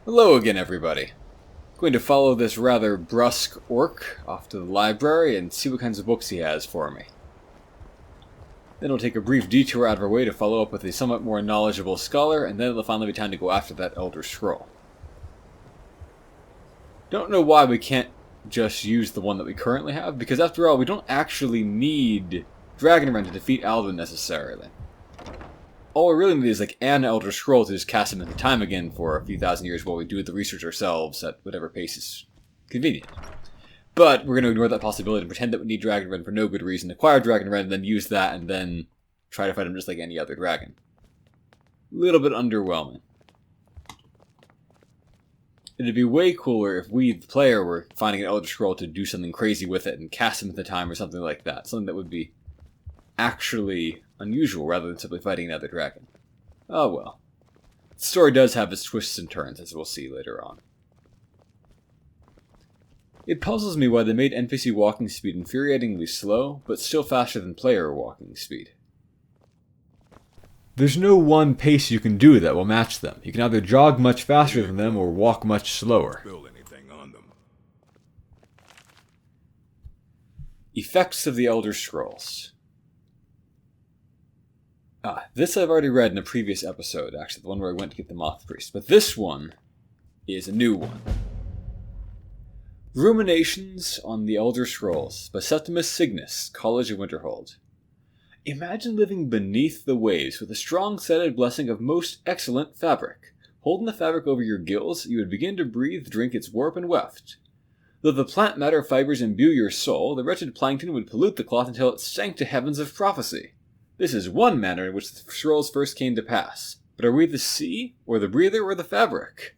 Hello again, everybody. Going to follow this rather brusque orc off to the library and see what kinds of books he has for me. Then we'll take a brief detour out of our way to follow up with a somewhat more knowledgeable scholar, and then it'll finally be time to go after that Elder Scroll. Don't know why we can't just use the one that we currently have, because after all, we don't actually need Dragonrend to defeat Alvin necessarily. All we really need is like an Elder Scroll to just cast him into time again for a few thousand years while we do the research ourselves at whatever pace is convenient. But we're going to ignore that possibility and pretend that we need Dragonrend for no good reason, acquire Dragonrend, and then use that, and then try to fight him just like any other dragon. A little bit underwhelming. It'd be way cooler if we, the player, were finding an Elder Scroll to do something crazy with it and cast him into time or something like that. Something that would be actually unusual rather than simply fighting another dragon. Oh well. The story does have its twists and turns, as we'll see later on. It puzzles me why they made NPC walking speed infuriatingly slow, but still faster than player walking speed. There's no one pace you can do that will match them. You can either jog much faster than them or walk much slower. Effects of the Elder Scrolls. This I've already read in a previous episode, actually, the one where I went to get the Moth Priest. But this one is a new one. Ruminations on the Elder Scrolls by Septimus Cygnus, College of Winterhold. Imagine living beneath the waves with a strong-setted blessing of most excellent fabric. Holding the fabric over your gills, you would begin to breathe, drink its warp and weft. Though the plant matter fibers imbue your soul, the wretched plankton would pollute the cloth until it sank to heavens of prophecy. This is one manner in which the scrolls first came to pass. But are we the sea, or the breather, or the fabric?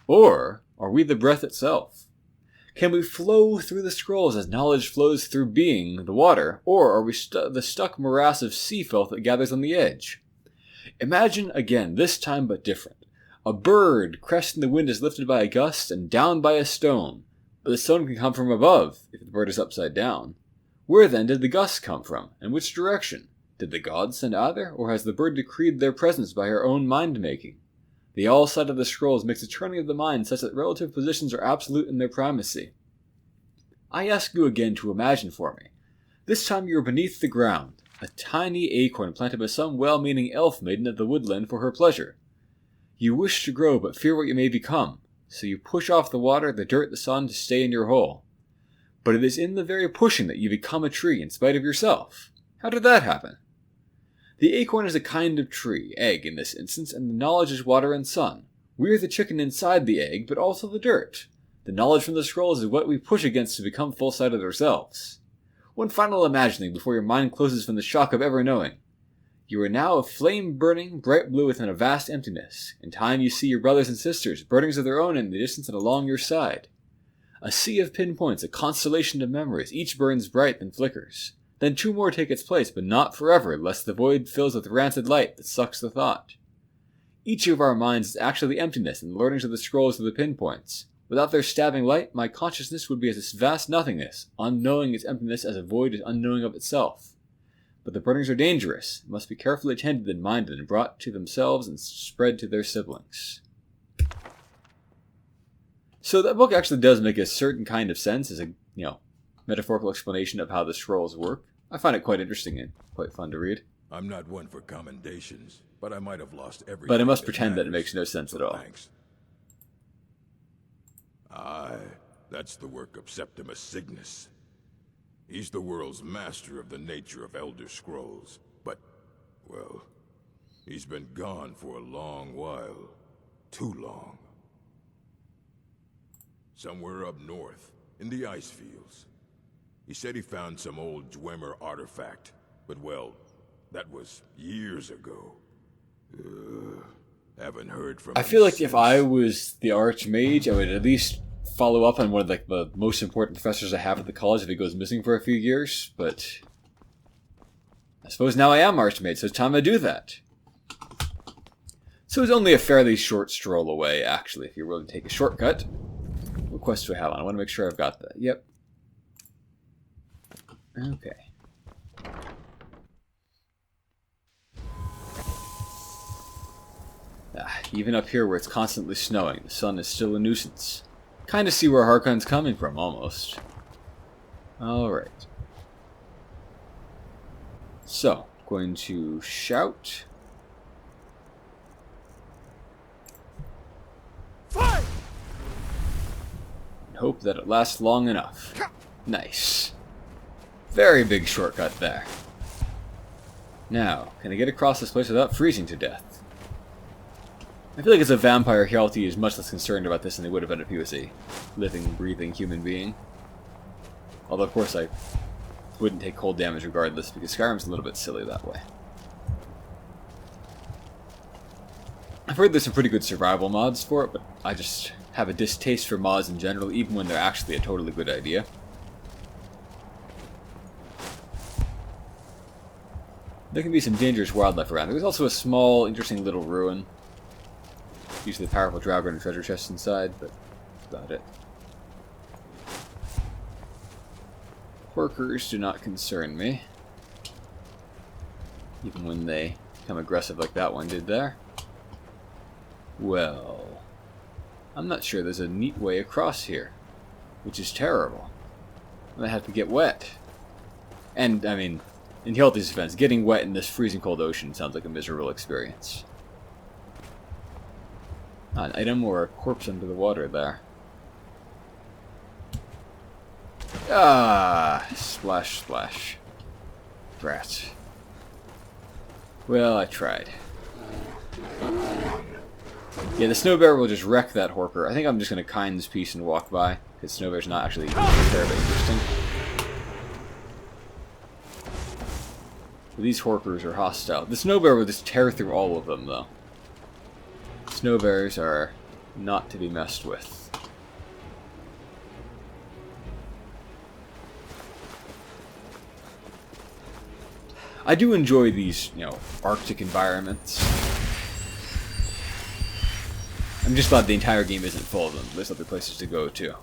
Or are we the breath itself? Can we flow through the scrolls as knowledge flows through being, the water, or are we the stuck morass of sea filth that gathers on the edge? Imagine again, this time but different. A bird cresting the wind is lifted by a gust and down by a stone, but the stone can come from above, if the bird is upside down. Where then did the gust come from, and which direction? Did the gods send either, or has the bird decreed their presence by her own mind-making? The all-sight of the scrolls makes a turning of the mind such that relative positions are absolute in their primacy. I ask you again to imagine for me. This time you are beneath the ground, a tiny acorn planted by some well-meaning elf maiden of the woodland for her pleasure. You wish to grow, but fear what you may become, so you push off the water, the dirt, the sun to stay in your hole. But it is in the very pushing that you become a tree in spite of yourself. How did that happen? The acorn is a kind of tree, egg in this instance, and the knowledge is water and sun. We are the chicken inside the egg, but also the dirt. The knowledge from the scrolls is what we push against to become full-sighted ourselves. One final imagining before your mind closes from the shock of ever knowing. You are now a flame burning, bright blue within a vast emptiness. In time you see your brothers and sisters, burnings of their own in the distance and along your side. A sea of pinpoints, a constellation of memories, each burns bright then flickers. Then two more take its place, but not forever, lest the void fills with rancid light that sucks the thought. Each of our minds is actually emptiness, and the learnings of the scrolls are the pinpoints. Without their stabbing light, my consciousness would be as this vast nothingness, unknowing its emptiness as a void is unknowing of itself. But the burnings are dangerous, and must be carefully tended and minded, and brought to themselves and spread to their siblings. So that book actually does make a certain kind of sense as a, metaphorical explanation of how the scrolls work. I find it quite interesting and quite fun to read. I'm not one for commendations, but I might have lost everything. But I must pretend that it makes no sense at all. Thanks. Aye, that's the work of Septimus Cygnus. He's the world's master of the nature of Elder Scrolls, but, well, he's been gone for a long while. Too long. Somewhere up north, in the ice fields. He said he found some old Dwemer artifact, but well, that was years ago. Haven't heard from him. I feel like since. if I was the Archmage, I would at least follow up on one of the most important professors I have at the college if he goes missing for a few years, but I suppose now I am Archmage, so it's time I do that. So it's only a fairly short stroll away, actually, if you're willing to take a shortcut. What quest do I have on? I want to make sure I've got that. Yep. Okay. Even up here where it's constantly snowing, the sun is still a nuisance. Kinda see where Harkon's coming from, almost. Alright. So, going to shout. Fire! And hope that it lasts long enough. Nice. Very big shortcut there. Now, can I get across this place without freezing to death? I feel like as a vampire, Hjalti is much less concerned about this than he would have been if he was a living, breathing human being. Although, of course, I wouldn't take cold damage regardless, because Skyrim's a little bit silly that way. I've heard there's some pretty good survival mods for it, but I just have a distaste for mods in general, even when they're actually a totally good idea. There can be some dangerous wildlife around. There's also a small, interesting little ruin. Usually a powerful dragon and treasure chest inside, but that's about it. Porkers do not concern me. Even when they become aggressive like that one did there. Well, I'm not sure there's a neat way across here, which is terrible. I have to get wet. And, I mean, in Hjalti's defense, getting wet in this freezing cold ocean sounds like a miserable experience. An item or a corpse under the water there. Ah, splash, splash. Brat. Well, I tried. Yeah, the snow bear will just wreck that horker. I think I'm just going to kind this piece and walk by, because snow bear's not actually terribly interesting. But these horkers are hostile. The snow bear will just tear through all of them, though. Snow bears are not to be messed with. I do enjoy these, Arctic environments. I'm just glad the entire game isn't full of them. There's other places to go, too.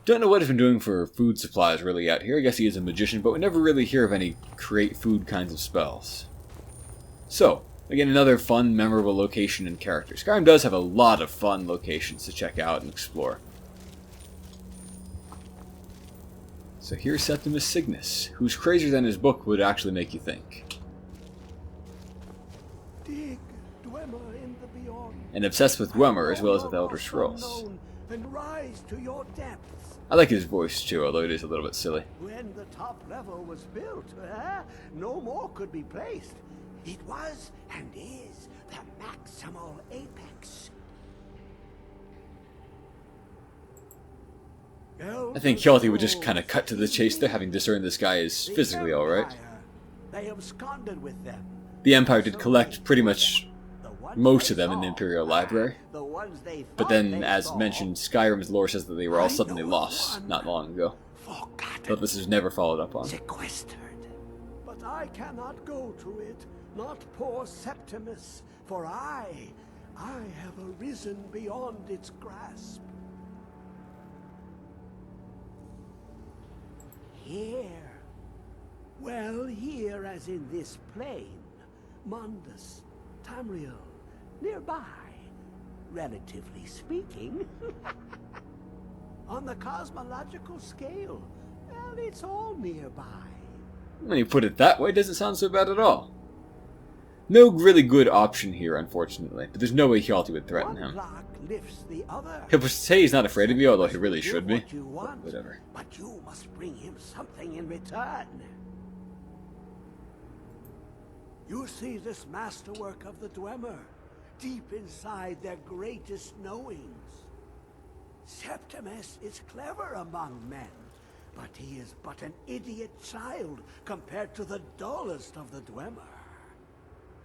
Don't know what he's been doing for food supplies really out here. I guess he is a magician, but we never really hear of any create food kinds of spells. So, again, another fun, memorable location and character. Skyrim does have a lot of fun locations to check out and explore. So here's Septimus Cygnus, who's crazier than his book would actually make you think. Dig, Dwemer in the beyond. And obsessed with Dwemer as well as with Elder Scrolls. And rise to your depths. I like his voice too, although it is a little bit silly. When the top level was built, no more could be placed. It was and is the maximal apex. I think Hjalti would just kind of cut to the chase there, having discerned this guy is physically alright. They absconded with them. The Empire did collect pretty much most of them in the Imperial Library. But then, as mentioned, Skyrim's lore says that they were all suddenly lost not long ago. But this is never followed up on. Sequestered. But I cannot go to it, not poor Septimus, for I have arisen beyond its grasp. Here. Well, here as in this plain. Mundus, Tamriel, nearby, relatively speaking. On the cosmological scale, well, it's all nearby. When you put it that way, it doesn't sound so bad at all. No really good option here, unfortunately, but there's no way Hjalti would threaten him. Lifts the other. He'll say he's not afraid of you, although he really should be. Want, whatever. But you must bring him something in return. You see this masterwork of the Dwemer, deep inside their greatest knowings. Septimus is clever among men, but he is but an idiot child compared to the dullest of the Dwemer.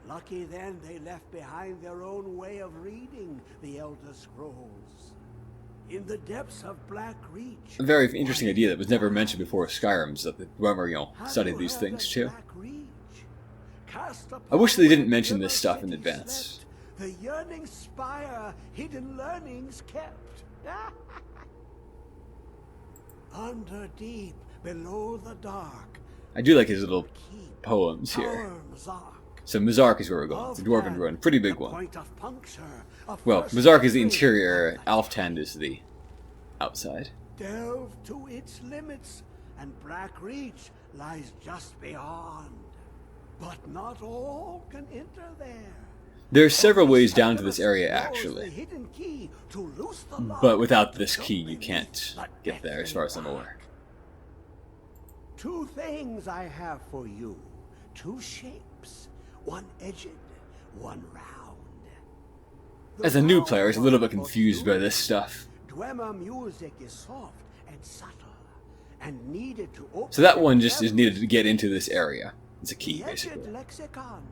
Lucky then they left behind their own way of reading the Elder Scrolls. In the depths of Black Reach... A very interesting idea that was never mentioned before Skyrim is that the Dwemer, studied these things too. I wish they didn't mention this stuff in advance. The yearning spire, hidden learnings kept. Under deep, below the dark. I do like his little poems here. Arms arc. So Mizark is where we're going. It's a dwarven Alftan, ruin. Pretty big the one. point of puncture, a Well, first Mizark is the clue interior, of Alftand is the outside. Delve to its limits, and Black Reach lies just beyond. But not all can enter there. There's several Only ways down to this Septimus area, knows actually. the hidden key to loose the lock But without to this jump key, you beneath can't the get there, as far as I'm deathly aware. dark. Two things I have for you. Two shapes. One edged, one round. The As a new round player, I was a little bit one for confused by tuning. this stuff. Dwemer music is soft and subtle, and needed to open So that one just the is needed to get into this area. It's a key, the edged basically. lexicon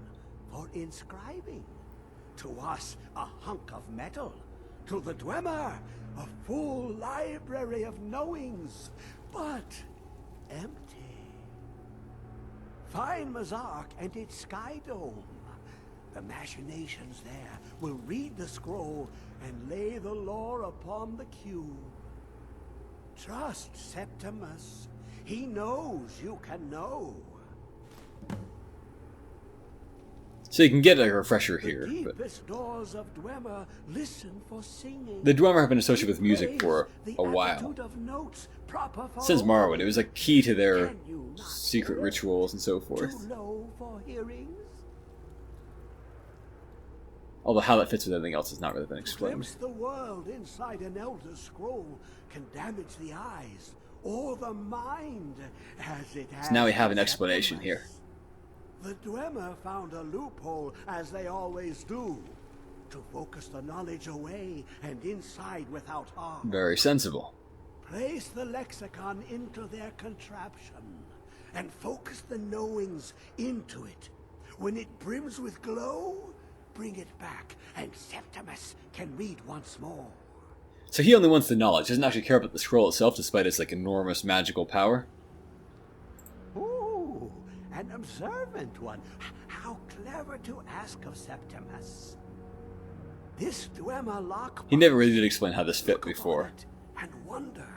for inscribing. To us, a hunk of metal. To the Dwemer, a full library of knowings, but empty. Find Mizark and its sky dome. The machinations there will read the scroll and lay the lore upon the cube. Trust Septimus. He knows you can know. So you can get a refresher The here, but deepest doors of Dwemer listen for singing. the Dwemer have been associated with music Praise for the a while. attitude of notes proper for Since Morrowind, it was like key to their Can you not secret hear it? rituals and so forth. Too low for hearings? Although how that fits with everything else has not really been To explained. glimpse the world inside an elder scroll can damage the eyes or the mind, as it has. So now we have an with explanation Septimus. here. The Dwemer found a loophole, as they always do, to focus the knowledge away and inside without harm. Very sensible. Place the lexicon into their contraption, and focus the knowings into it. When it brims with glow, bring it back, and Septimus can read once more. So he only wants the knowledge, doesn't actually care about the scroll itself, despite its like enormous magical power. Ooh, an observant one. How clever to ask of Septimus. This Dwemer lock. He never really did explain how this fit Look upon before. it and wonder.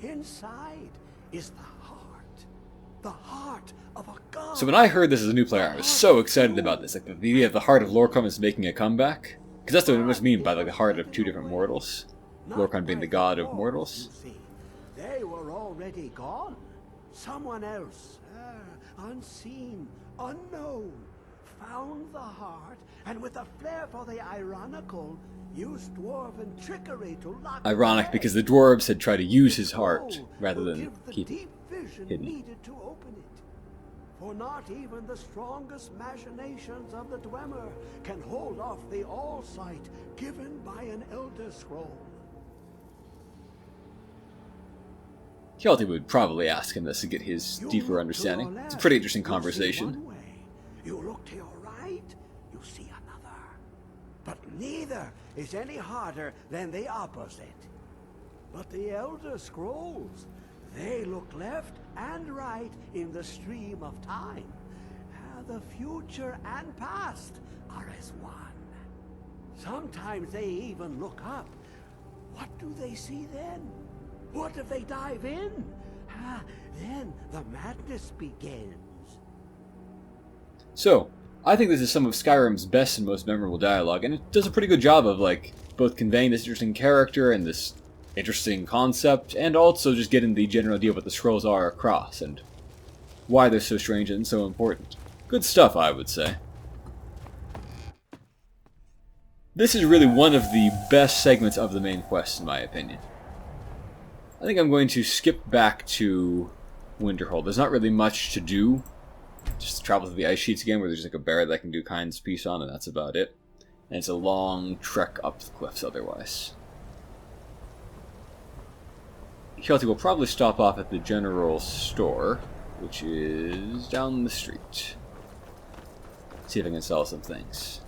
Inside is the heart of a god. So when I heard this as a new player, I was so excited about this. Like the idea of the heart of Lorcan is making a comeback. Because that's what it must mean by like the heart of two different mortals. Lorcan being the god of mortals. You see, they were already gone. Someone else, unseen, unknown, found the heart, and with a flair for the ironical, used dwarven trickery to lock. Ironic it because away. the dwarves had tried to use his heart Scroll rather will than give the keep it deep vision hidden. needed to open it. For not even the strongest machinations of the Dwemer can hold off the all-sight given by an Elder Scroll. Hjalti would probably ask him this to get his You deeper look to understanding. your It's a left, pretty interesting you see conversation. one way. You look to your right, you see another. But neither is any harder than the opposite. But the Elder Scrolls, they look left and right in the stream of time. The future and past are as one. Sometimes they even look up. What do they see then? What if they dive in? Then the madness begins. So, I think this is some of Skyrim's best and most memorable dialogue, and it does a pretty good job of like both conveying this interesting character and this interesting concept, and also just getting the general idea of what the scrolls are across, and why they're so strange and so important. Good stuff, I would say. This is really one of the best segments of the main quest, in my opinion. I think I'm going to skip back to Winterhold. There's not really much to do. Just travel through the ice sheets again, where there's like a barrier that I can do Kind's Peace on, and that's about it. And it's a long trek up the cliffs otherwise. Hjalti will probably stop off at the general store, which is down the street. See if I can sell some things.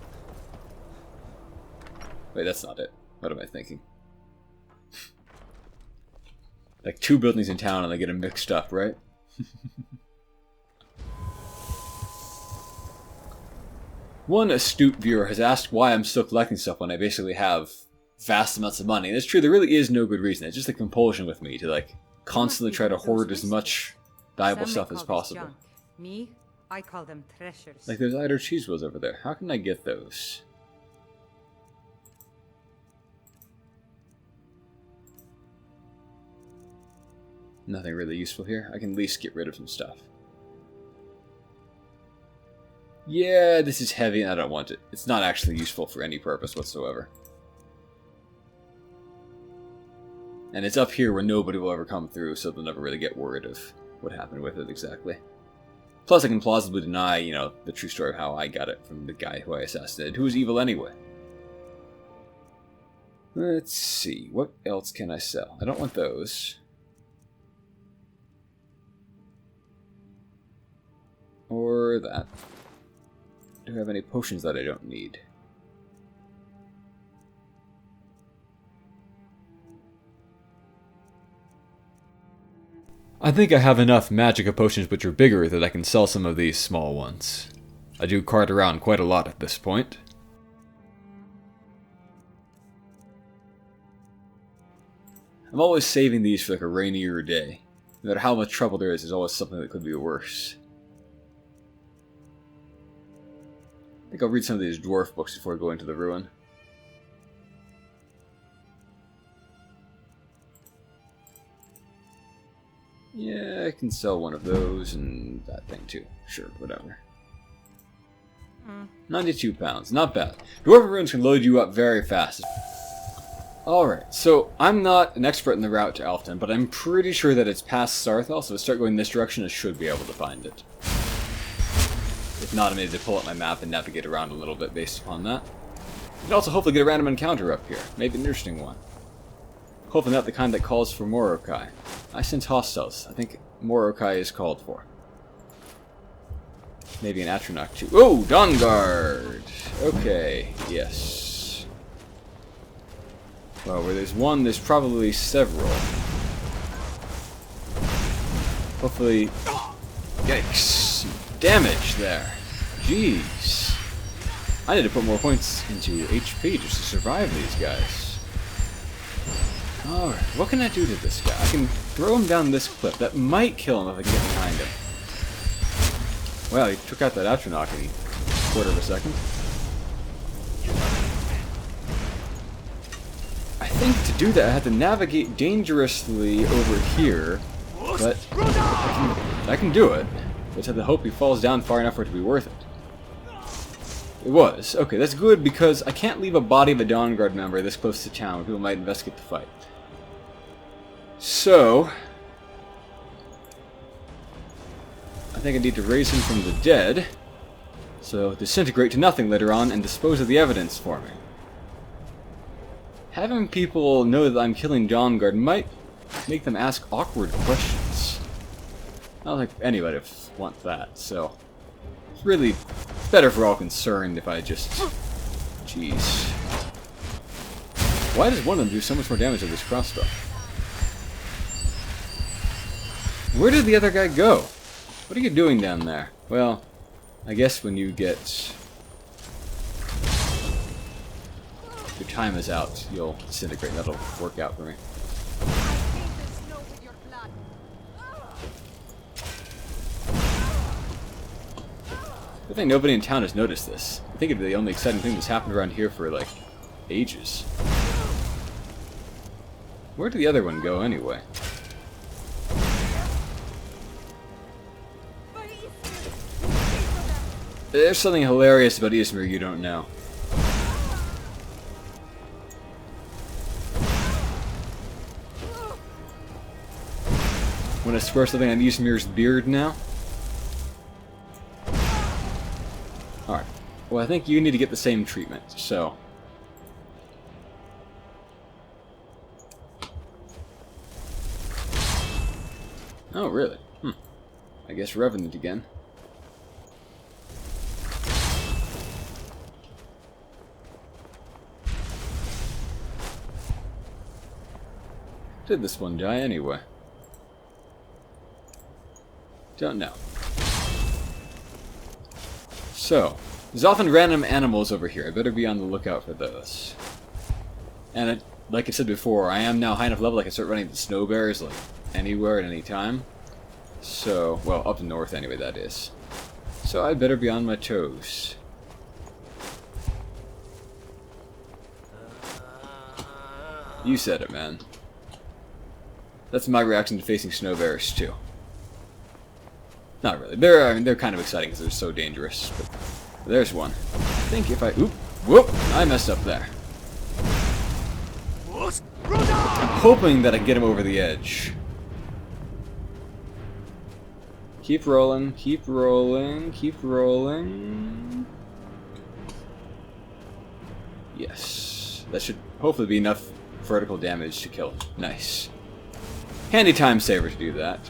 Wait, that's not it. What am I thinking? Like 2 buildings in town and I get them mixed up, right? One astute viewer has asked why I'm still collecting stuff when I basically have vast amounts of money. And it's true, there really is no good reason. It's just a compulsion with me to like constantly try to hoard as much valuable Some may stuff as call this possible. junk. Me, I call them treasures. Like those Eider cheese wheels over there. How can I get those? Nothing really useful here. I can at least get rid of some stuff. Yeah, this is heavy and I don't want it. It's not actually useful for any purpose whatsoever. And it's up here where nobody will ever come through, so they'll never really get word of what happened with it exactly. Plus I can plausibly deny, you know, the true story of how I got it from the guy who I assassinated, who was evil anyway. Let's see, what else can I sell? I don't want those. Or that. Do I have any potions that I don't need? I think I have enough magica potions which are bigger that I can sell some of these small ones. I do cart around quite a lot at this point. I'm always saving these for like a rainier day. No matter how much trouble there is, there's always something that could be worse. I think I'll read some of these dwarf books before going to the ruin. Yeah, I can sell one of those and that thing too. Sure, whatever. 92 pounds, not bad. Dwarven ruins can load you up very fast. Alright, so I'm not an expert in the route to Alfton, but I'm pretty sure that it's past Sarthal, so if I start going this direction, I should be able to find it. If not, I may need to pull up my map and navigate around a little bit based upon that. You can also hopefully get a random encounter up here. Maybe an interesting one. Hopefully not the kind that calls for Morokai. I sense hostiles. I think Morokai is called for. Maybe an Atronach too. Oh, Dawnguard! Okay, yes. Well, where there's one, there's probably several. Hopefully... Yikes! Damage there. Jeez. I need to put more points into HP just to survive these guys. Alright, what can I do to this guy? I can throw him down this cliff. That might kill him if I can get behind him. Well, he took out that Atronach in a quarter of a second. I think to do that I had to navigate dangerously over here, but I can do it. Let's have to hope he falls down far enough for it to be worth it. It was. Okay, that's good because I can't leave a body of a Dawnguard member this close to town where people might investigate the fight. So, I think I need to raise him from the dead, so disintegrate to nothing later on and dispose of the evidence for me. Having people know that I'm killing Dawnguard might make them ask awkward questions. I don't think anybody would want that, so it's really better for all concerned if I just... Jeez. Why does one of them do so much more damage with this crossbow? Where did the other guy go? What are you doing down there? Well, I guess when you get... your time is out, you'll disintegrate. That'll work out for me. I think nobody in town has noticed this. I think it'd be the only exciting thing that's happened around here for, like, ages. Where did the other one go, anyway? There's something hilarious about Izmir you don't know. Want to swear something on Izmir's beard now? Alright. Well, I think you need to get the same treatment, so... Oh, really? I guess Revenant again. Did this one die anyway? Don't know. So, there's often random animals over here. I better be on the lookout for those. And like I said before, I am now high enough level I can start running the snow bears like anywhere at any time. So, well, up north anyway, that is. So I'd better be on my toes. You said it, man. That's my reaction to facing snow bears, too. Not really. They're kind of exciting because they're so dangerous. But there's one. I think if I... Oop! Whoop! I messed up there. I'm hoping that I get him over the edge. Keep rolling, keep rolling, keep rolling. Yes. That should hopefully be enough vertical damage to kill him. Nice. Handy time saver to do that.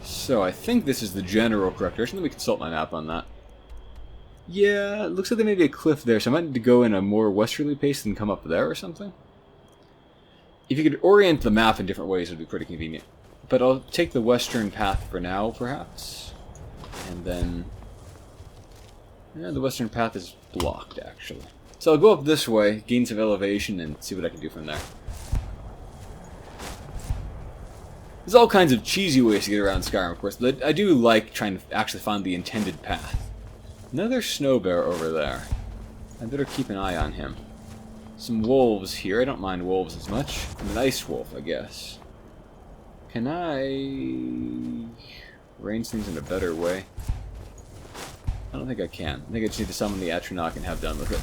So I think this is the general correct direction. Let me consult my map on that. Yeah, it looks like there may be a cliff there, so I might need to go in a more westerly pace and come up there or something. If you could orient the map in different ways, it would be pretty convenient. But I'll take the western path for now, perhaps. And then... yeah, the western path is blocked, actually. So I'll go up this way, gain some elevation, and see what I can do from there. There's all kinds of cheesy ways to get around Skyrim, of course, but I do like trying to actually find the intended path. Another snow bear over there. I better keep an eye on him. Some wolves here. I don't mind wolves as much. I'm an ice wolf, I guess. Can I arrange things in a better way? I don't think I can. I think I just need to summon the Atronach and have done with it.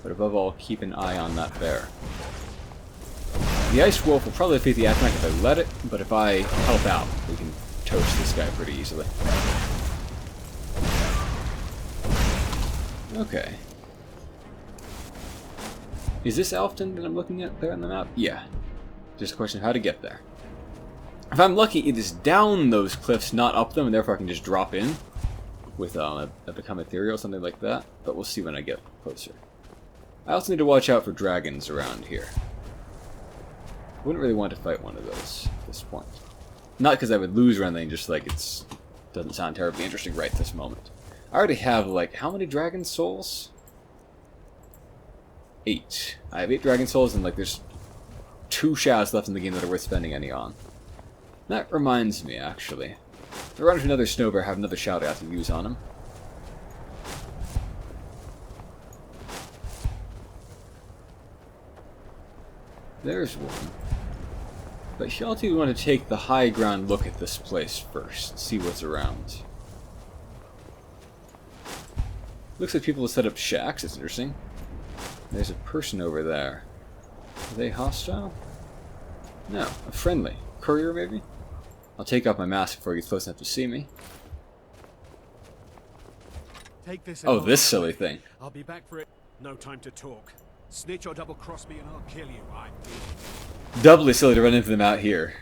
But above all, keep an eye on that bear. The Ice Wolf will probably defeat the Atronach if I let it, but if I help out, we can toast this guy pretty easily. Okay. Is this Alfton that I'm looking at there on the map? Yeah. Just a question of how to get there. If I'm lucky, it is down those cliffs, not up them, and therefore I can just drop in with a Become Ethereal or something like that. But we'll see when I get closer. I also need to watch out for dragons around here. I wouldn't really want to fight one of those at this point. Not because I would lose or anything, just like it doesn't sound terribly interesting right this moment. I already have, like, how many dragon souls? 8. I have 8 dragon souls, and, like, there's 2 shadows left in the game that are worth spending any on. That reminds me, actually. If I run into another snow bear, I have another shout I have to use on him. There's one. But Hjalti would want to take the high ground look at this place first, see what's around. Looks like people have set up shacks, it's interesting. There's a person over there. Are they hostile? No, a friendly. Courier, maybe? I'll take off my mask before he gets close enough to see me. Take this oh, this silly thing. I'll be back for it. No time to talk. Snitch or double cross me and I'll kill you, right? Doubly silly to run into them out here.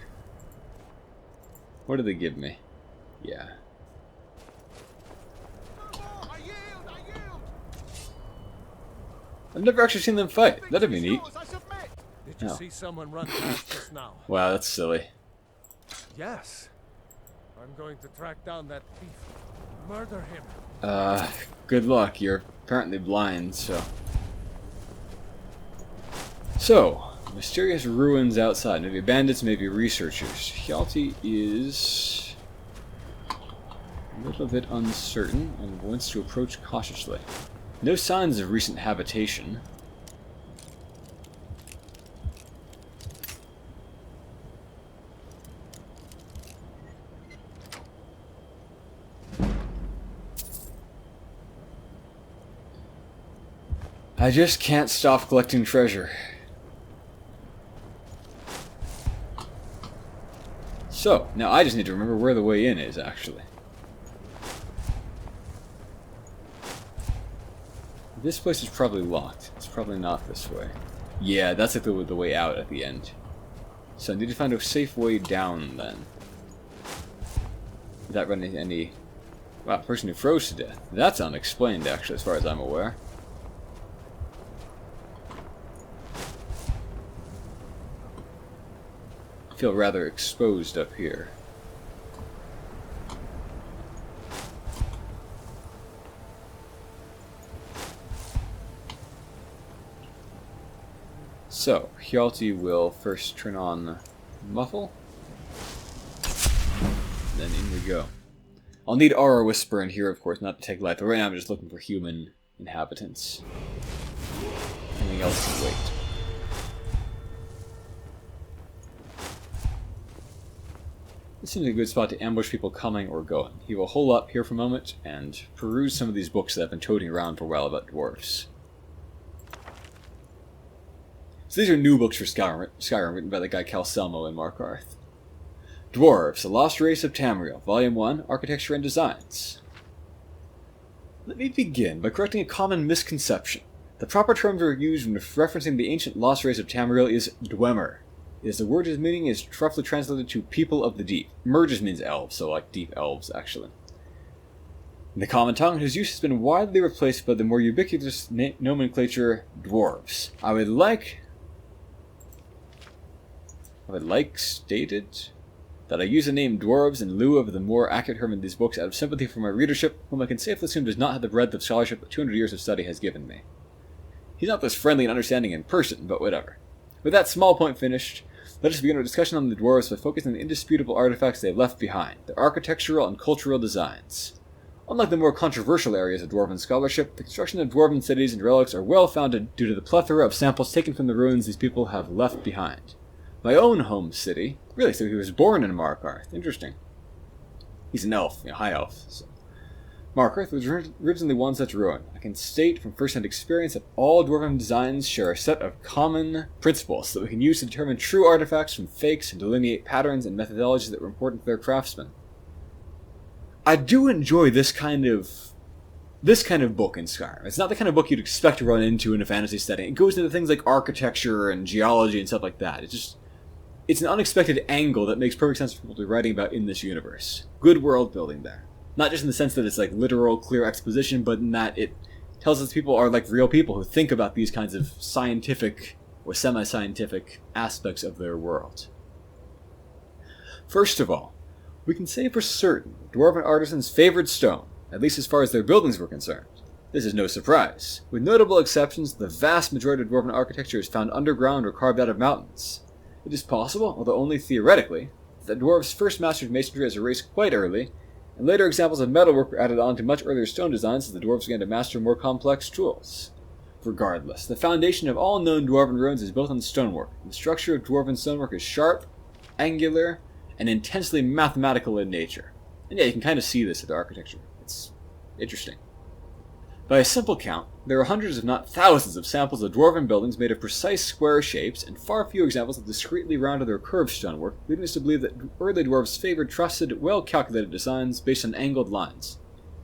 What did they give me? Yeah. I yield! I've never actually seen them fight. That'd be neat. Did you see someone run past just now? Wow, that's silly. Yes. I'm going to track down that thief. Murder him. Good luck. You're apparently blind, so... So, mysterious ruins outside. Maybe bandits, maybe researchers. Hjalti is a little bit uncertain and wants to approach cautiously. No signs of recent habitation. I just can't stop collecting treasure. So, now I just need to remember where the way in is, actually. This place is probably locked. It's probably not this way. Yeah, that's like the way out at the end. So I need to find a safe way down, then. Without running into any... Wow, person who froze to death. That's unexplained, actually, as far as I'm aware. I feel rather exposed up here. So, Hjalti will first turn on Muffle. then in we go. I'll need Aura Whisper in here, of course, not to take life, but right now I'm just looking for human inhabitants. Anything else can wait. This seems like a good spot to ambush people coming or going. He will hole up here for a moment and peruse some of these books that I've been toting around for a while about dwarves. So these are new books for Skyrim written by the guy Calselmo in Markarth. Dwarves, The Lost Race of Tamriel, Volume 1, Architecture and Designs. Let me begin by correcting a common misconception. The proper term to use when referencing the ancient lost race of Tamriel is Dwemer. It is the word whose meaning is roughly translated to people of the deep. Mer just means elves, so like deep elves, actually. In the common tongue, his use has been widely replaced by the more ubiquitous nomenclature dwarves. I would like stated that I use the name dwarves in lieu of the more accurate term in these books out of sympathy for my readership, whom I can safely assume does not have the breadth of scholarship that 200 years of study has given me. He's not this friendly and understanding in person, but whatever. With that small point finished, let us begin our discussion on the dwarves by focusing on the indisputable artifacts they have left behind, their architectural and cultural designs. Unlike the more controversial areas of dwarven scholarship, the construction of dwarven cities and relics are well founded due to the plethora of samples taken from the ruins these people have left behind. My own home city, really, so he was born in Markarth, interesting. He's an elf, high elf, so. Markarth was originally one such ruin. I can state from first-hand experience that all dwarven designs share a set of common principles that we can use to determine true artifacts from fakes and delineate patterns and methodologies that were important to their craftsmen. I do enjoy this kind of book in Skyrim. It's not the kind of book you'd expect to run into in a fantasy setting. It goes into things like architecture and geology and stuff like that. It's an unexpected angle that makes perfect sense for people to be writing about in this universe. Good world building there. Not just in the sense that it's like literal, clear exposition, but in that it tells us people are like real people who think about these kinds of scientific or semi-scientific aspects of their world. First of all, we can say for certain dwarven artisans favored stone, at least as far as their buildings were concerned. This is no surprise. With notable exceptions, the vast majority of dwarven architecture is found underground or carved out of mountains. It is possible, although only theoretically, that dwarves first mastered masonry as a race quite early, and later examples of metalwork were added on to much earlier stone designs as the dwarves began to master more complex tools. Regardless, the foundation of all known dwarven ruins is built on stonework. The structure of dwarven stonework is sharp, angular, and intensely mathematical in nature. And yeah, you can kind of see this in the architecture. It's interesting. By a simple count, there are hundreds if not thousands of samples of dwarven buildings made of precise square shapes, and far fewer examples of discreetly rounded or curved stonework, leading us to believe that early dwarves favored trusted, well-calculated designs based on angled lines,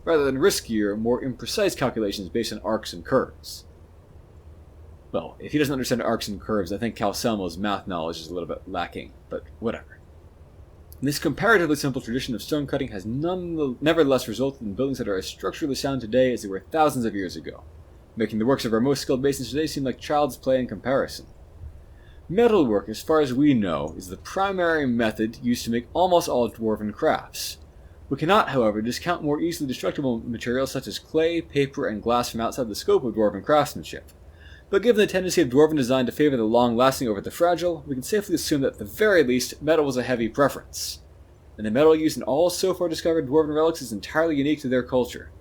rather than riskier, more imprecise calculations based on arcs and curves. Well, if he doesn't understand arcs and curves, I think Calselmo's math knowledge is a little bit lacking, but whatever. This comparatively simple tradition of stone cutting has nevertheless resulted in buildings that are as structurally sound today as they were thousands of years ago, making the works of our most skilled masons today seem like child's play in comparison. Metalwork, as far as we know, is the primary method used to make almost all dwarven crafts. We cannot, however, discount more easily destructible materials such as clay, paper, and glass from outside the scope of dwarven craftsmanship. But given the tendency of dwarven design to favor the long-lasting over the fragile, we can safely assume that at the very least, metal was a heavy preference. And the metal used in all so far discovered dwarven relics is entirely unique to their culture.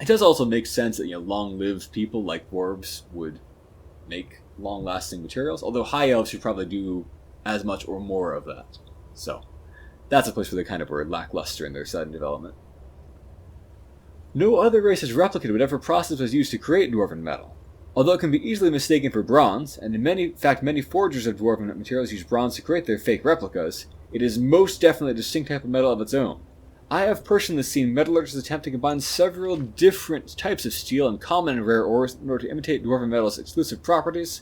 It does also make sense that long-lived people like dwarves would make long-lasting materials, although high elves should probably do as much or more of that. So, that's a place where they kind of were lackluster in their sudden development. No other race has replicated whatever process was used to create dwarven metal. Although it can be easily mistaken for bronze, and in many forgers of dwarven materials use bronze to create their fake replicas, it is most definitely a distinct type of metal of its own. I have personally seen metallurgists attempt to combine several different types of steel and common and rare ores in order to imitate dwarven metal's exclusive properties,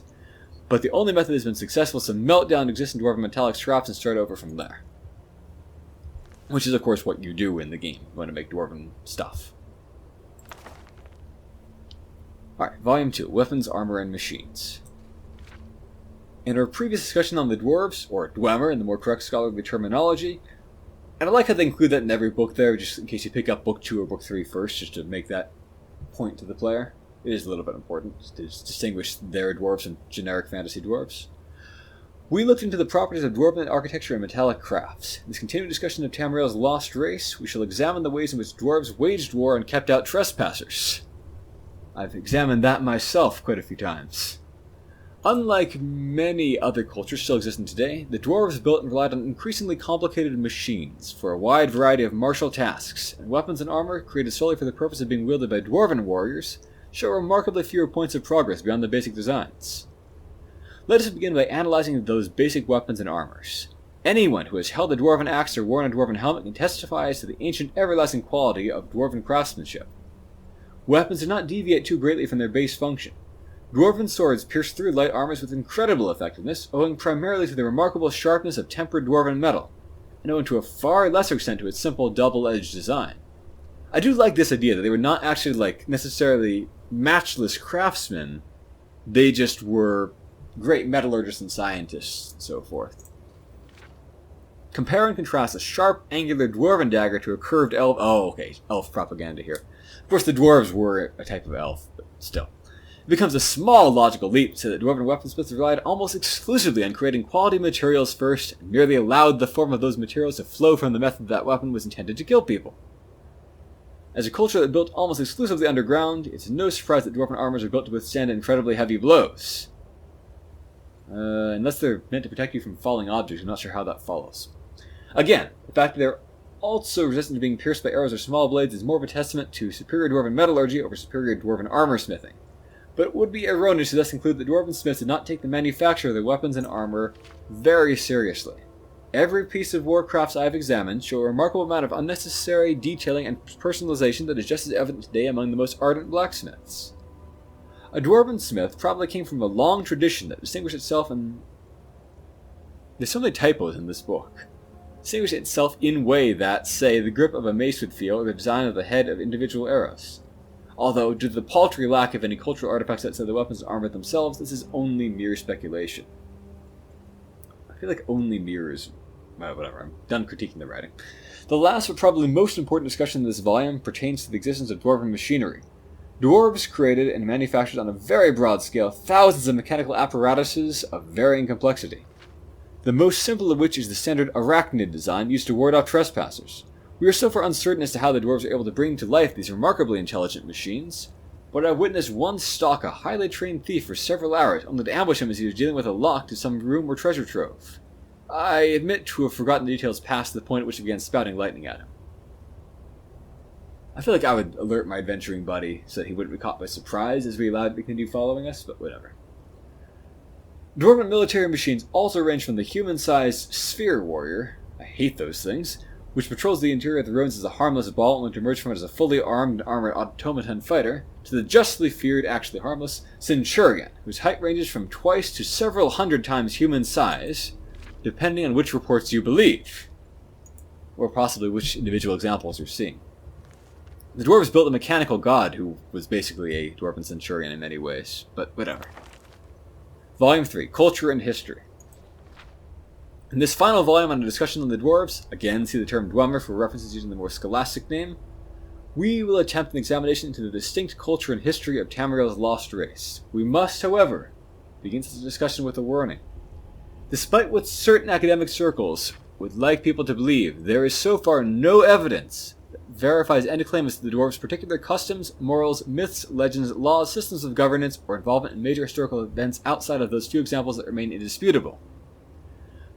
but the only method that has been successful is to melt down existing dwarven metallic scraps and start over from there. Which is, of course, what you do in the game. You want to make dwarven stuff. Alright, Volume 2, Weapons, Armor, and Machines. In our previous discussion on the dwarves, or Dwemer in the more correct scholarly terminology, and I like how they include that in every book there, just in case you pick up Book 2 or Book 3 first, just to make that point to the player. It is a little bit important to distinguish their dwarves from generic fantasy dwarves. We looked into the properties of dwarven architecture and metallic crafts. In this continued discussion of Tamriel's lost race, we shall examine the ways in which dwarves waged war and kept out trespassers. I've examined that myself quite a few times. Unlike many other cultures still existing today, the dwarves built and relied on increasingly complicated machines for a wide variety of martial tasks, and weapons and armor, created solely for the purpose of being wielded by dwarven warriors, show remarkably fewer points of progress beyond the basic designs. Let us begin by analyzing those basic weapons and armors. Anyone who has held a dwarven axe or worn a dwarven helmet can testify to the ancient everlasting quality of dwarven craftsmanship. Weapons do not deviate too greatly from their base function. Dwarven swords pierce through light armors with incredible effectiveness, owing primarily to the remarkable sharpness of tempered dwarven metal, and owing to a far lesser extent to its simple double-edged design. I do like this idea that they were not actually necessarily matchless craftsmen, they just were great metallurgists and scientists, and so forth. Compare and contrast a sharp, angular dwarven dagger to a curved elf... Oh, okay, elf propaganda here. Of course, the dwarves were a type of elf, but still. It becomes a small logical leap to say that dwarven weaponsmiths relied almost exclusively on creating quality materials first, and merely allowed the form of those materials to flow from the method that weapon was intended to kill people. As a culture that built almost exclusively underground, it's no surprise that dwarven armors are built to withstand incredibly heavy blows. Unless they're meant to protect you from falling objects, I'm not sure how that follows. Again, the fact that they're also resistant to being pierced by arrows or small blades is more of a testament to superior dwarven metallurgy over superior dwarven armor smithing. But it would be erroneous to thus conclude that dwarven smiths did not take the manufacture of their weapons and armor very seriously. Every piece of warcrafts I have examined show a remarkable amount of unnecessary detailing and personalization that is just as evident today among the most ardent blacksmiths. A dwarven smith probably came from a long tradition that distinguished itself in... There's so many typos in this book. Distinguished itself in way that, say, the grip of a mace would feel or the design of the head of individual arrows. Although, due to the paltry lack of any cultural artifacts outside the weapons and armor themselves, this is only mere speculation. I feel like only mirrors... Well, whatever, I'm done critiquing the writing. The last but probably most important discussion in this volume pertains to the existence of dwarven machinery. Dwarves created and manufactured on a very broad scale thousands of mechanical apparatuses of varying complexity. The most simple of which is the standard arachnid design used to ward off trespassers. We are so far uncertain as to how the dwarves are able to bring to life these remarkably intelligent machines, but I've witnessed one stalk a highly trained thief for several hours, only to ambush him as he was dealing with a lock to some room or treasure trove. I admit to have forgotten the details past the point at which he began spouting lightning at him. I feel like I would alert my adventuring buddy so that he wouldn't be caught by surprise as we allowed him to continue following us, but whatever. Dwarven military machines also range from the human-sized sphere warrior, I hate those things, which patrols the interior of the ruins as a harmless ball only to emerge from it as a fully armed and armored automaton fighter, to the justly feared, actually harmless, centurion, whose height ranges from twice to several hundred times human size, depending on which reports you believe, or possibly which individual examples you're seeing. The dwarves built a mechanical god who was basically a dwarven centurion in many ways, but whatever. Volume 3, Culture and History. In this final volume on a discussion on the dwarves, again see the term dwemer for references using the more scholastic name, we will attempt an examination into the distinct culture and history of Tamriel's lost race. We must, however, begin this discussion with a warning. Despite what certain academic circles would like people to believe, there is so far no evidence that verifies any claims to the dwarves' particular customs, morals, myths, legends, laws, systems of governance, or involvement in major historical events outside of those few examples that remain indisputable.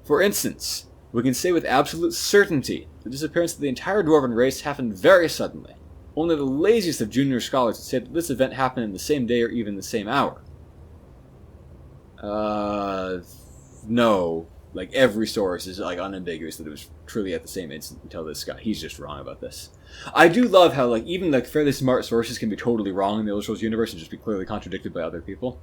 For instance, we can say with absolute certainty the disappearance of the entire dwarven race happened very suddenly. Only the laziest of junior scholars would say that this event happened in the same day or even the same hour. No. Like, every source is, unambiguous that it was truly at the same instant until this guy. He's just wrong about this. I do love how, even, fairly smart sources can be totally wrong in the Elder Scrolls universe and just be clearly contradicted by other people.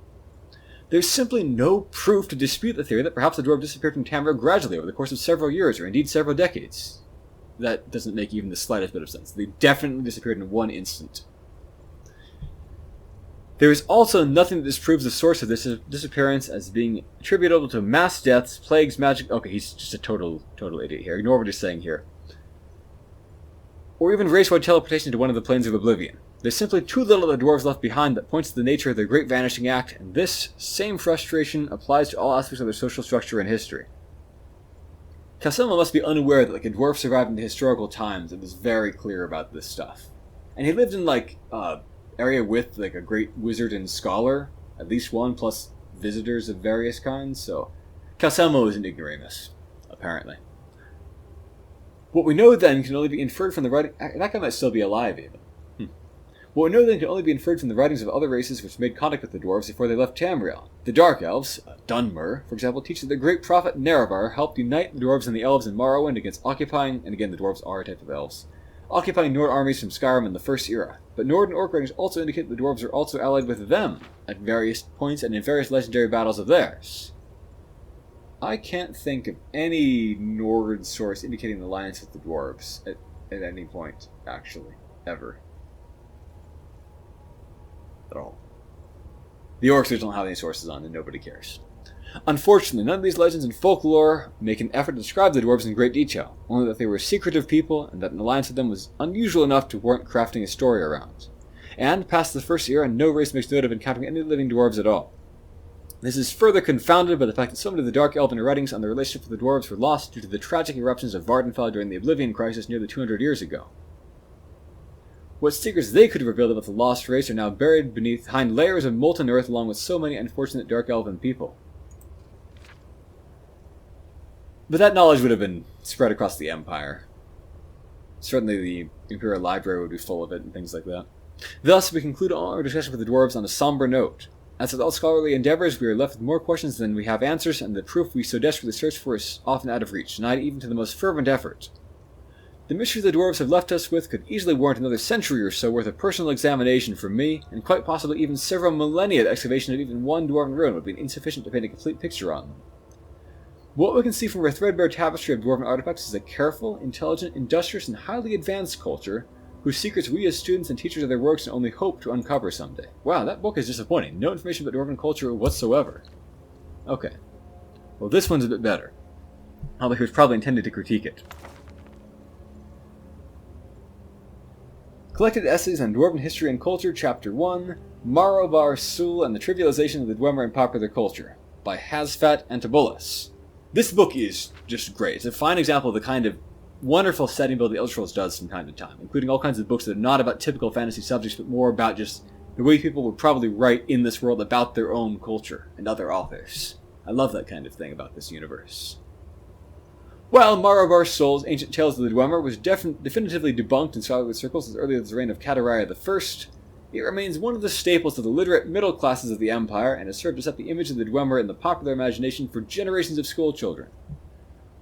There's simply no proof to dispute the theory that perhaps the dwarf disappeared from Tamriel gradually over the course of several years, or indeed several decades. That doesn't make even the slightest bit of sense. They definitely disappeared in one instant. There is also nothing that disproves the source of this disappearance as being attributable to mass deaths, plagues, magic... Okay, he's just a total idiot here. Ignore what he's saying here. Or even race-wide teleportation to one of the planes of oblivion. There's simply too little of the dwarves left behind that points to the nature of their Great Vanishing Act, and this same frustration applies to all aspects of their social structure and history. Calcelmo must be unaware that a dwarf survived into historical times and was very clear about this stuff. And he lived in area with a great wizard and scholar, at least one, plus visitors of various kinds, so Calcelmo is an ignoramus, apparently. What we know then can only be inferred from the writing... That guy might still be alive, even. What we know then can only be inferred from the writings of other races which made contact with the dwarves before they left Tamriel. The Dark Elves, Dunmer, for example, teach that the great prophet Nerevar helped unite the dwarves and the elves in Morrowind against occupying, and again the dwarves are a type of elves, occupying Nord armies from Skyrim in the First Era. But Nord and Orc writings also indicate that the dwarves are also allied with them at various points and in various legendary battles of theirs. I can't think of any Nord source indicating an alliance with the dwarves at any point, actually, ever. At all. The orcs don't have any sources on, and nobody cares. Unfortunately, none of these legends and folklore make an effort to describe the dwarves in great detail, only that they were a secretive people, and that an alliance with them was unusual enough to warrant crafting a story around. And, past the First Era, no race makes note of encountering any living dwarves at all. This is further confounded by the fact that so many of the Dark Elven writings on the relationship with the dwarves were lost due to the tragic eruptions of Vardenfell during the Oblivion Crisis nearly 200 years ago. What secrets they could have revealed about the lost race are now buried behind layers of molten earth along with so many unfortunate Dark Elven people. But that knowledge would have been spread across the Empire. Certainly the Imperial Library would be full of it and things like that. Thus, we conclude all our discussion with the dwarves on a somber note. As with all scholarly endeavors, we are left with more questions than we have answers, and the proof we so desperately search for is often out of reach, denied even to the most fervent effort. The mystery the dwarves have left us with could easily warrant another century or so worth of personal examination from me, and quite possibly even several millennia of excavation of even one dwarven ruin would be insufficient to paint a complete picture on them. What we can see from our threadbare tapestry of dwarven artifacts is a careful, intelligent, industrious, and highly advanced culture, whose secrets we as students and teachers of their works can only hope to uncover someday. Wow, that book is disappointing. No information about dwarven culture whatsoever. Okay. Well, this one's a bit better. Although he was probably intended to critique it. Collected Essays on Dwarven History and Culture, Chapter 1, Marobar Sul and the Trivialization of the Dwemer in Popular Culture, by Hasfat Antibulus. This book is just great. It's a fine example of the kind of wonderful setting build the Elder Scrolls does from time to time, including all kinds of books that are not about typical fantasy subjects, but more about just the way people would probably write in this world about their own culture and other authors. I love that kind of thing about this universe. While Marobar Sol's Ancient Tales of the Dwemer was definitively debunked in scholarly circles as early as the reign of Kataraya I, it remains one of the staples of the literate middle classes of the Empire and has served to set the image of the Dwemer in the popular imagination for generations of schoolchildren.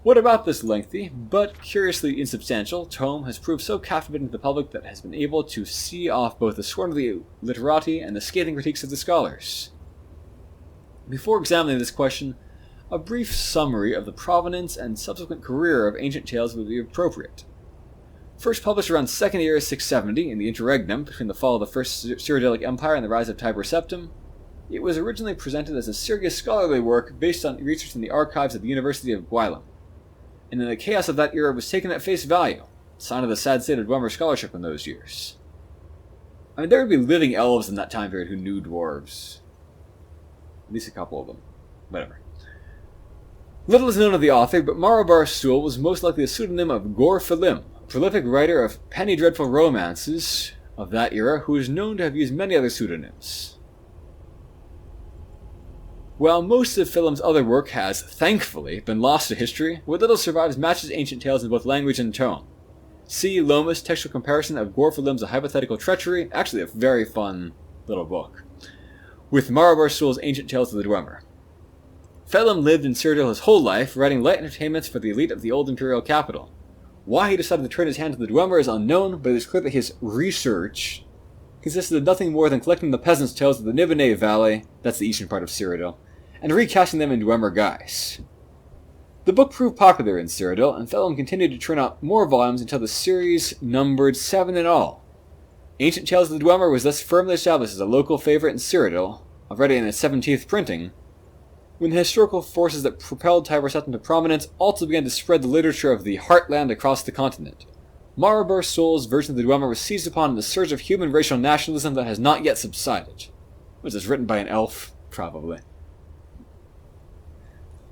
What about this lengthy, but curiously insubstantial, tome has proved so captivating to the public that it has been able to see off both the scorn of the literati and the scathing critiques of the scholars? Before examining this question, a brief summary of the provenance and subsequent career of Ancient Tales would be appropriate. First published around 2nd Era 670 in the interregnum between the fall of the First Cyrodiilic Empire and the rise of Tiber Septim, it was originally presented as a serious scholarly work based on research in the archives of the University of Gwylem. And in the chaos of that era, it was taken at face value, a sign of the sad state of Dwemer scholarship in those years. I mean, there would be living elves in that time period who knew dwarves. At least a couple of them. Whatever. Little is known of the author, but Marobar Sul was most likely a pseudonym of Gor Philim, a prolific writer of penny dreadful romances of that era who is known to have used many other pseudonyms. While most of Philim's other work has, thankfully, been lost to history, what little survives matches Ancient Tales in both language and tone. See Lomas' textual comparison of Gor Philim's A Hypothetical Treachery, actually a very fun little book, with Marobar Sul's Ancient Tales of the Dwemer. Philim lived in Cyrodiil his whole life, writing light entertainments for the elite of the old imperial capital. Why he decided to turn his hand to the Dwemer is unknown, but it is clear that his research consisted of nothing more than collecting the peasants' tales of the Nibelheim Valley, that's the eastern part of Cyrodiil, and recasting them in Dwemer guise. The book proved popular in Cyrodiil, and Philim continued to churn out more volumes until the series numbered 7 in all. Ancient Tales of the Dwemer was thus firmly established as a local favorite in Cyrodiil, already in its 17th printing, when the historical forces that propelled Tiber Septim to prominence also began to spread the literature of the Heartland across the continent. Maribor Sol's version of the Dwemer was seized upon in the surge of human racial nationalism that has not yet subsided. Was this written by an elf? Probably.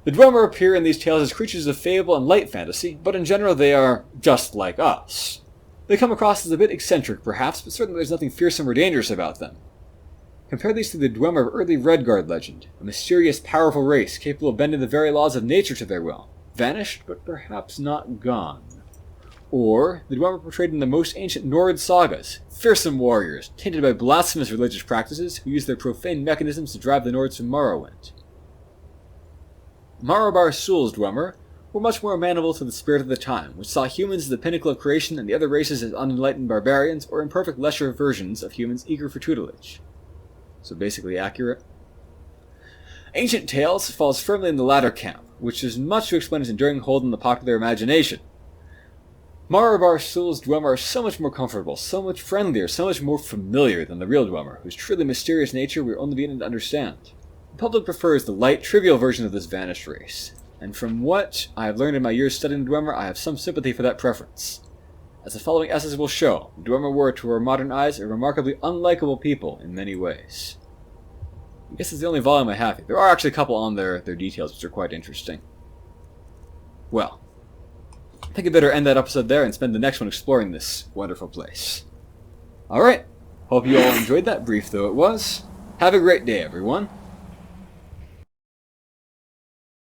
The Dwemer appear in these tales as creatures of fable and light fantasy, but in general they are just like us. They come across as a bit eccentric, perhaps, but certainly there's nothing fearsome or dangerous about them. Compare these to the Dwemer of early Redguard legend, a mysterious, powerful race capable of bending the very laws of nature to their will, vanished, but perhaps not gone. Or the Dwemer portrayed in the most ancient Nord sagas, fearsome warriors, tainted by blasphemous religious practices, who use their profane mechanisms to drive the Nords from Morrowind. Maribor Sol's Dwemer were much more amenable to the spirit of the time, which saw humans as the pinnacle of creation and the other races as unenlightened barbarians or imperfect lesser versions of humans eager for tutelage. So basically accurate. Ancient Tales falls firmly in the latter camp, which is much to explain its enduring hold on the popular imagination. Maribor Sol's Dwemer are so much more comfortable, so much friendlier, so much more familiar than the real Dwemer, whose truly mysterious nature we are only beginning to understand. The public prefers the light, trivial version of this vanished race, and from what I have learned in my years studying the Dwemer, I have some sympathy for that preference. As the following essays will show, the Dwemer were, to our modern eyes, a remarkably unlikable people in many ways. I guess it's the only volume I have here. There are actually a couple on their details, which are quite interesting. Well, I think I better end that episode there and spend the next one exploring this wonderful place. Alright, hope you all enjoyed that, brief though it was. Have a great day, everyone.